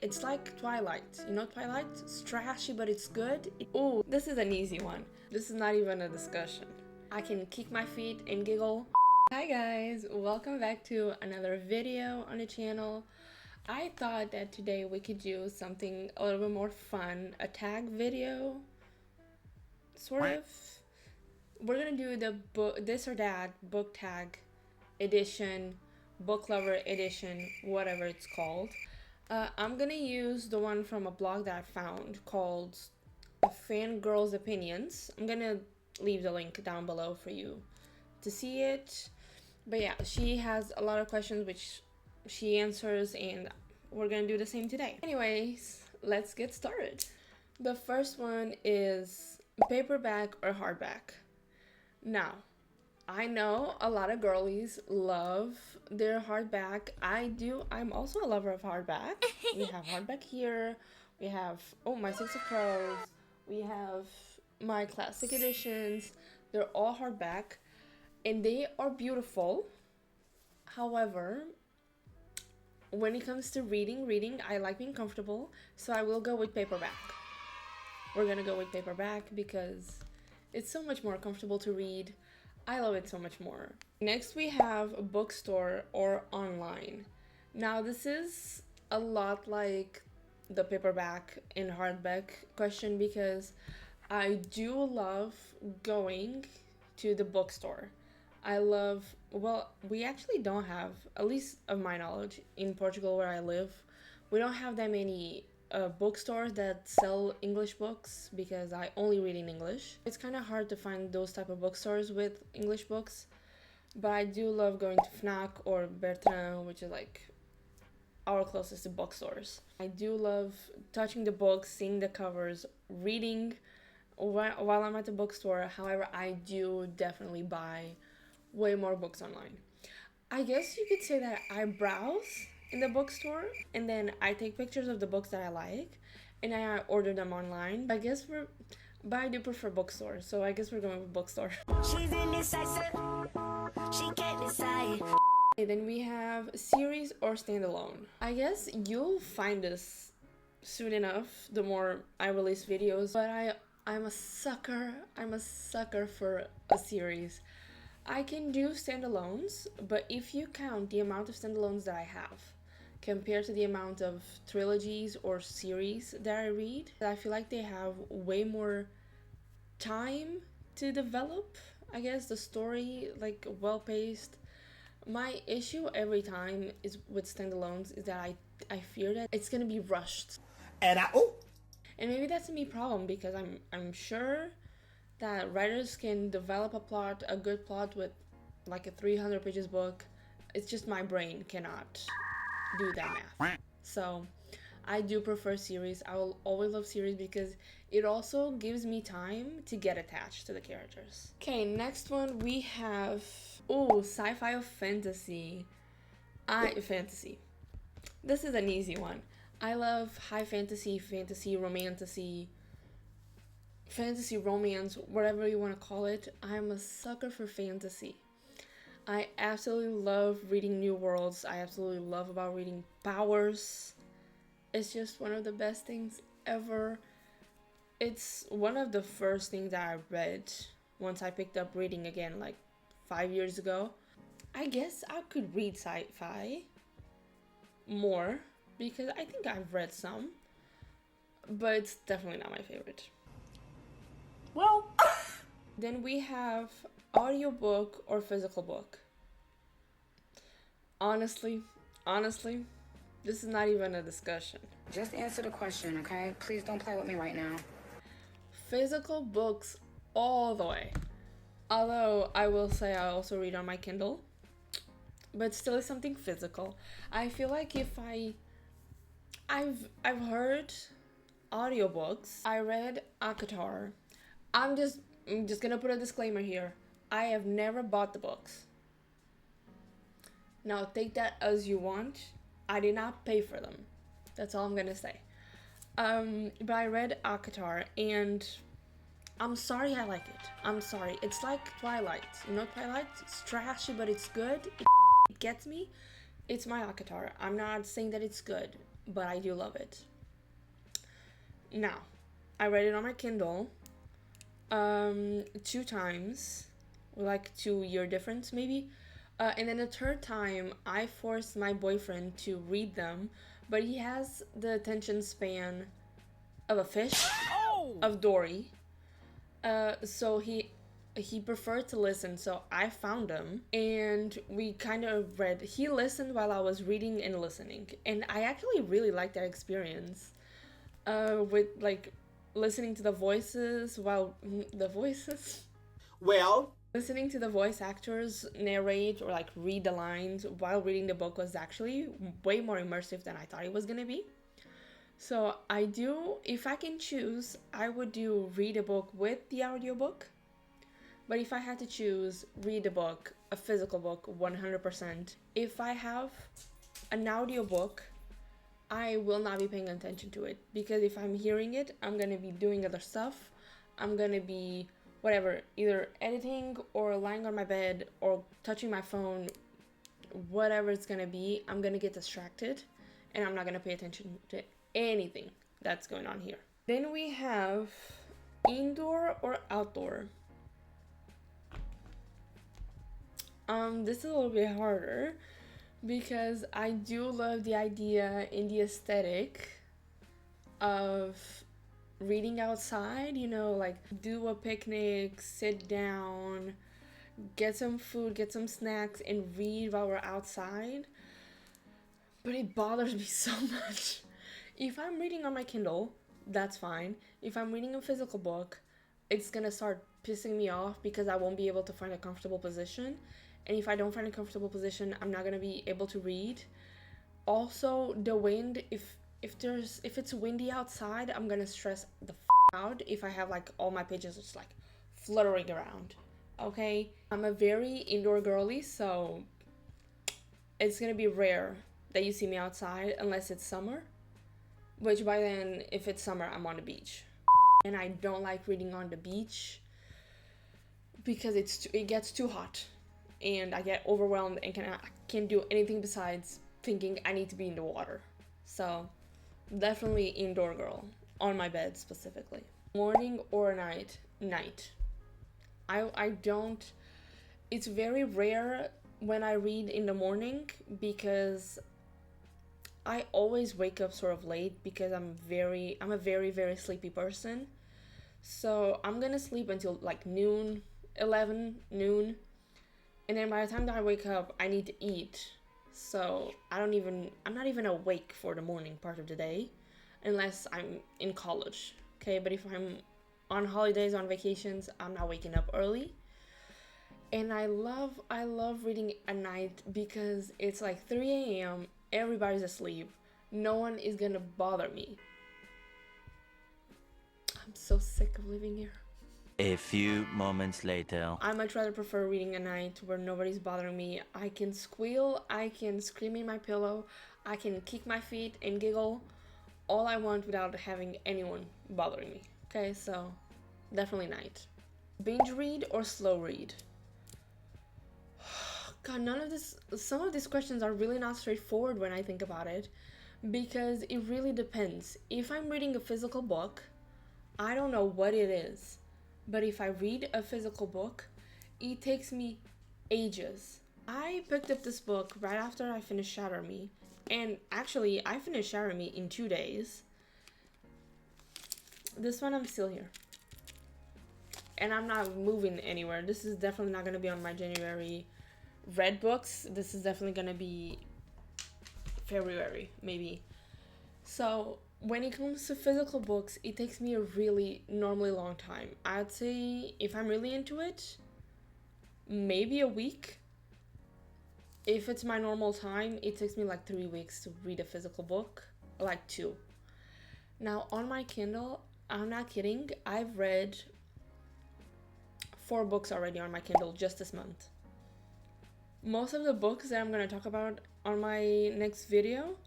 It's like Twilight. You know Twilight? It's trashy, but it's good. Oh, this is an easy one. This is not even a discussion. I can kick my feet and giggle. Hi guys, welcome back to another video on the channel. I thought that today we could do something a little bit more fun, a tag video, sort of. We're gonna do the book, this or that book tag edition, book lover edition, whatever it's called. I'm gonna use the one from a blog that I found called Fangirl's Opinions. I'm gonna leave the link down below for you to see it. But yeah, she has a lot of questions which she answers, and we're gonna do the same today. Anyways, let's get started. The first one is paperback or hardback. Now, I know a lot of girlies love their hardback. I'm also a lover of hardback. We have hardback here. We have, my Six of Crows. We have my classic editions. They're all hardback and they are beautiful. However, when it comes to reading, I like being comfortable, so I will go with paperback. We're gonna go with paperback because it's so much more comfortable to read. I love it so much more. Next we have a bookstore or online. Now this is a lot like the paperback and hardback question because I do love going to the bookstore. We actually don't have, at least of my knowledge, in Portugal where I live, we don't have that many bookstores that sell English books because I only read in English. It's kind of hard to find those type of bookstores with English books, but I do love going to Fnac or Bertrand, which is like our closest bookstores. I do love touching the books, seeing the covers, reading while I'm at the bookstore. However, I do definitely buy way more books online. I guess you could say that I browse in the bookstore and then I take pictures of the books that I like and I order them online. But I do prefer bookstore, so I guess we're going with bookstore. She's indecisive. She can't decide. Okay, then we have series or standalone. I guess you'll find this soon enough the more I release videos, but I'm a sucker for a series. I can do standalones, but if you count the amount of standalones that I have compared to the amount of trilogies or series that I read, I feel like they have way more time to develop. I guess the story, like, well-paced. My issue every time is with standalones is that I fear that it's gonna be rushed. And maybe that's a me problem because I'm sure that writers can develop a good plot with like a 300 pages book. It's just my brain cannot do that math. So I do prefer series. I will always love series because it also gives me time to get attached to the characters. Okay, next one we have, sci-fi or fantasy. Fantasy. This is an easy one. I love high fantasy, fantasy romance, whatever you want to call it. I'm a sucker for fantasy. I absolutely love reading new worlds. I absolutely love about reading powers. It's just one of the best things ever. It's one of the first things that I read once I picked up reading again, like 5 years ago. I guess I could read sci-fi more because I think I've read some, but it's definitely not my favorite. Well, then we have audiobook or physical book. Honestly, this is not even a discussion. Just answer the question, okay? Please don't play with me right now. Physical books all the way. Although I will say I also read on my Kindle, but still is something physical. I feel like if I've heard audiobooks. I read Akatar. I'm just gonna put a disclaimer here. I have never bought the books. Now take that as you want. I did not pay for them. That's all I'm gonna say. But I read Akatar and I'm sorry I like it. I'm sorry. It's like Twilight. You know Twilight? It's trashy but it's good. It gets me. It's my Akatar. I'm not saying that it's good, but I do love it. Now, I read it on my Kindle 2 times, like 2 year difference maybe. And then the third time, I forced my boyfriend to read them, but he has the attention span of a fish, of Dory. So he preferred to listen, so I found him and we kind of read. He listened while I was reading and listening, and I actually really liked that experience. With like listening to the voices while Well, listening to the voice actors narrate or like read the lines while reading the book was actually way more immersive than I thought it was gonna be. So I do, if I can choose, I would do read a book with the audiobook. But if I had to choose, read a book, a physical book, 100%. If I have an audiobook, I will not be paying attention to it, because if I'm hearing it, I'm gonna be doing other stuff. I'm gonna be whatever, either editing or lying on my bed or touching my phone, whatever it's gonna be. I'm gonna get distracted and I'm not gonna pay attention to anything that's going on here. Then we have indoor or outdoor. This is a little bit harder because I do love the idea and the aesthetic of reading outside, like do a picnic, sit down, get some food, get some snacks, and read while we're outside. But it bothers me so much. If I'm reading on my Kindle, that's fine. If I'm reading a physical book, it's gonna start pissing me off because I won't be able to find a comfortable position. And if I don't find a comfortable position, I'm not gonna be able to read. Also, the wind, if it's windy outside, I'm gonna stress the out if I have like all my pages just like fluttering around. Okay? I'm a very indoor girly, so it's gonna be rare that you see me outside unless it's summer. Which by then, if it's summer, I'm on the beach. And I don't like reading on the beach because it gets too hot. And I get overwhelmed and I can't do anything besides thinking I need to be in the water. So definitely indoor girl, on my bed specifically. Morning or night? Night. I don't, it's very rare when I read in the morning because I always wake up sort of late because I'm a very, very sleepy person. So I'm gonna sleep until like noon, 11, noon. And then by the time that I wake up, I need to eat. So I'm not even awake for the morning part of the day unless I'm in college. Okay, but if I'm on holidays, on vacations, I'm not waking up early. And I love reading at night because it's like 3 a.m., everybody's asleep. No one is gonna bother me. I'm so sick of living here. A few moments later. I much rather prefer reading at night where nobody's bothering me. I can squeal, I can scream in my pillow, I can kick my feet and giggle all I want without having anyone bothering me. Okay, so definitely night. Binge read or slow read? God, some of these questions are really not straightforward when I think about it, because it really depends. If I'm reading a physical book, I don't know what it is. But if I read a physical book, it takes me ages. I picked up this book right after I finished Shatter Me. And actually, I finished Shatter Me in 2 days. This one, I'm still here. And I'm not moving anywhere. This is definitely not going to be on my January read books. This is definitely going to be February, maybe. So when it comes to physical books, it takes me a really normally long time. I'd say if I'm really into it, maybe a week. If it's my normal time, it takes me like 3 weeks to read a physical book, like 2. Now on my Kindle, I'm not kidding, I've read 4 books already on my Kindle just this month. Most of the books that I'm going to talk about on my next video,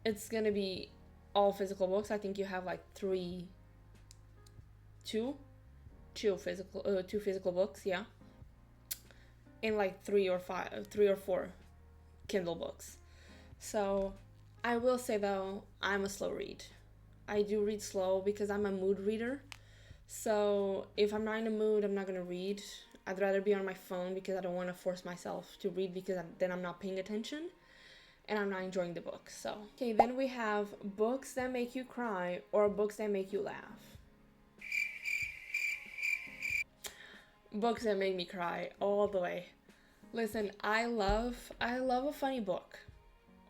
it's going to be all physical books. I think you have like two physical books, yeah, and like 3 or 4 Kindle books. So I will say though, I'm a slow read. I do read slow because I'm a mood reader. So if I'm not in a mood, I'm not gonna read. I'd rather be on my phone because I don't want to force myself to read because then I'm not paying attention and I'm not enjoying the book. So, okay, then we have books that make you cry or books that make you laugh. Books that make me cry all the way. Listen, I love a funny book.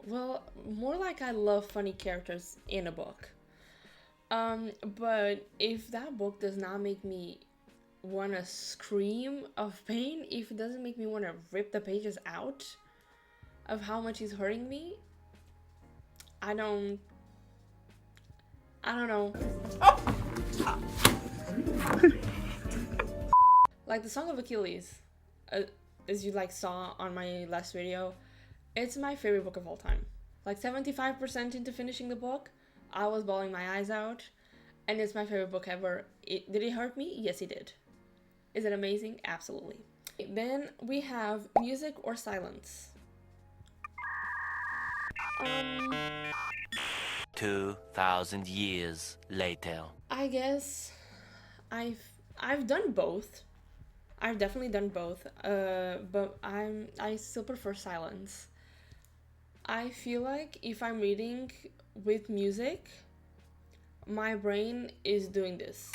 Well, more like I love funny characters in a book. But if that book does not make me want to scream of pain, if it doesn't make me want to rip the pages out of how much it's hurting me, I don't know. Like the Song of Achilles, uh, as you like saw on my last video, it's my favorite book of all time. Like 75% into finishing the book, I was bawling my eyes out, and it's my favorite book ever. Did it hurt me? Yes, it did. Is it amazing? Absolutely. Then we have music or silence. 2,000 years later. I guess I've done both. I've definitely done both. But I still prefer silence. I feel like if I'm reading with music, my brain is doing this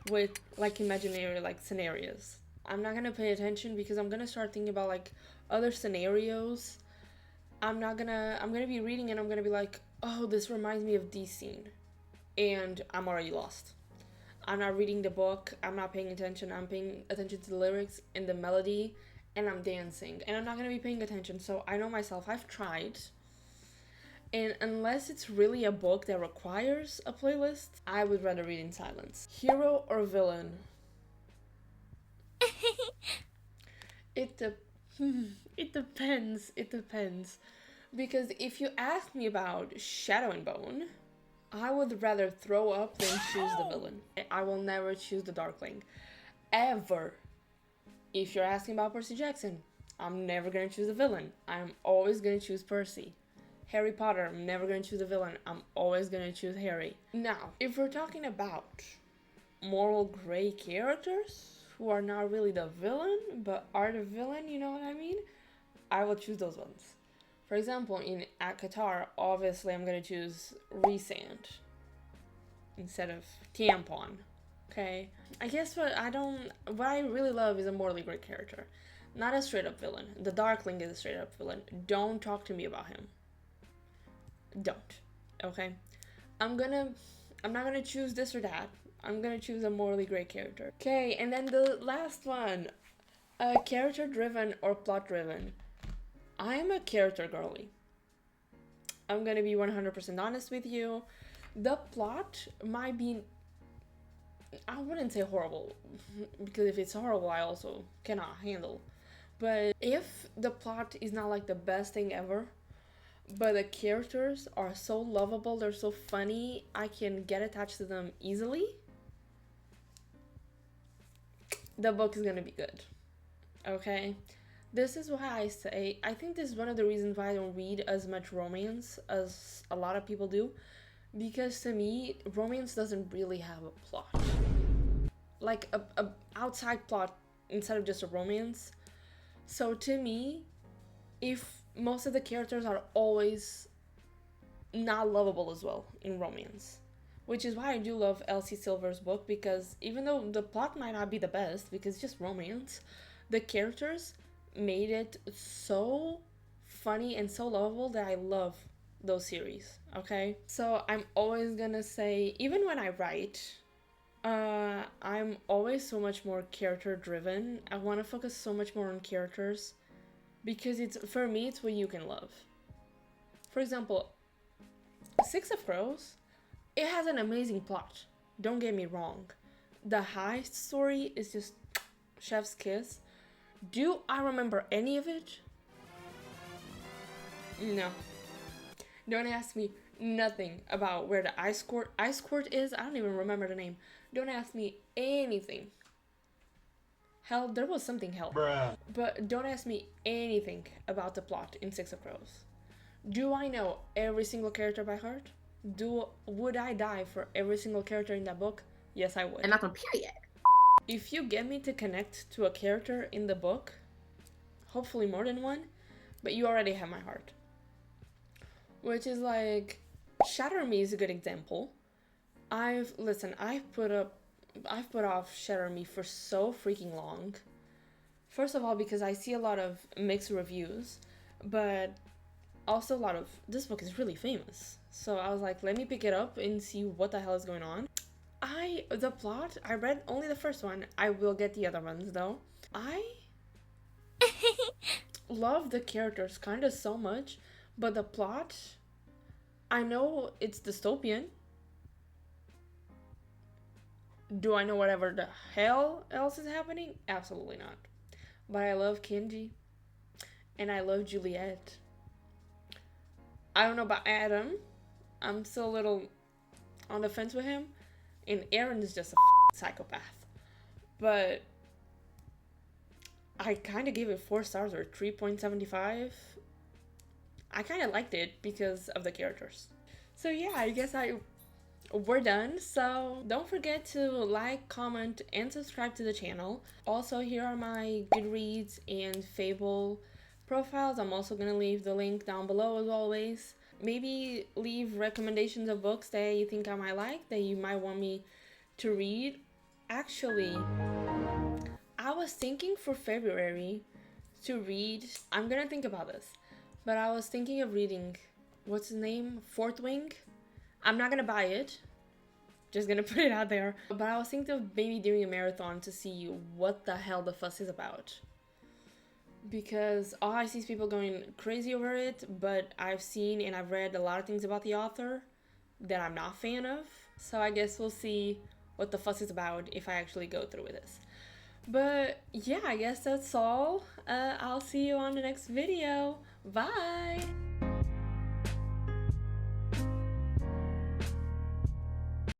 with like imaginary like scenarios. I'm not gonna pay attention because I'm gonna start thinking about like other scenarios. I'm gonna be reading and I'm gonna be like, oh, this reminds me of this scene, and I'm already lost. I'm not reading the book, I'm not paying attention, I'm paying attention to the lyrics and the melody, and I'm dancing, and I'm not gonna be paying attention. So I know myself, I've tried, and unless it's really a book that requires a playlist, I would rather read in silence. Hero or villain? It de- it depends. It depends. Because if you ask me about Shadow and Bone, I would rather throw up than choose the villain. I will never choose the Darkling. Ever. If you're asking about Percy Jackson, I'm never gonna choose the villain. I'm always gonna choose Percy. Harry Potter, I'm never gonna choose the villain. I'm always gonna choose Harry. Now, if we're talking about moral gray characters who are not really the villain, but are the villain, you know what I mean? I will choose those ones. For example, in At Qatar, obviously I'm gonna choose Resand instead of Tampon. Okay? I guess what I really love is a morally great character. Not a straight up villain. The Darkling is a straight up villain. Don't talk to me about him. Don't. Okay? I'm not gonna choose this or that. I'm gonna choose a morally great character. Okay, and then the last one. Character driven or plot driven? I'm a character girly. I'm gonna be 100% honest with you. The plot might be, I wouldn't say horrible, because if it's horrible, I also cannot handle. But if the plot is not like the best thing ever, but the characters are so lovable, they're so funny, I can get attached to them easily, the book is gonna be good. Okay? This is why I say, I think this is one of the reasons why I don't read as much romance as a lot of people do. Because to me, romance doesn't really have a plot. Like a outside plot instead of just a romance. So to me, if most of the characters are always not lovable as well in romance. Which is why I do love Elsie Silver's book, because even though the plot might not be the best, because it's just romance, the characters made it so funny and so lovable that I love those series, okay? So I'm always gonna say, even when I write, I'm always so much more character driven. I want to focus so much more on characters because for me it's what you can love. For example, Six of Crows, it has an amazing plot. Don't get me wrong. The heist story is just chef's kiss. Do I remember any of it? No. Don't ask me nothing about where the ice court is. I don't even remember the name. Don't ask me anything. Hell, there was something hell. Bruh. But don't ask me anything about the plot in Six of Crows. Do I know every single character by heart? Would I die for every single character in that book? Yes, I would. And nothing, period. If you get me to connect to a character in the book, hopefully more than one, but you already have my heart. Which is like, Shatter Me is a good example. I've put off Shatter Me for so freaking long. First of all, because I see a lot of mixed reviews, but also a lot of, this book is really famous. So I was like, let me pick it up and see what the hell is going on. The plot, I read only the first one. I will get the other ones though. I love the characters kind of so much, but the plot, I know it's dystopian. Do I know whatever the hell else is happening? Absolutely not. But I love Kenji, and I love Juliet. I don't know about Adam. I'm still a little on the fence with him. And Aaron is just a psychopath. But I kind of gave it 4 stars or 3.75. I kind of liked it because of the characters. So yeah, I guess we're done. So don't forget to like, comment, and subscribe to the channel. Also, here are my Goodreads and Fable profiles. I'm also gonna leave the link down below as always. Maybe leave recommendations of books that you think I might like, that you might want me to read. Actually, I was thinking for February to read, I'm gonna think about this, but I was thinking of reading, what's his name? Fourth Wing? I'm not gonna buy it, just gonna put it out there. But I was thinking of maybe doing a marathon to see what the hell the fuss is about. Because all I see is people going crazy over it, but I've seen and I've read a lot of things about the author that I'm not a fan of. So I guess we'll see what the fuss is about if I actually go through with this. But yeah, I guess that's all. I'll see you on the next video. Bye!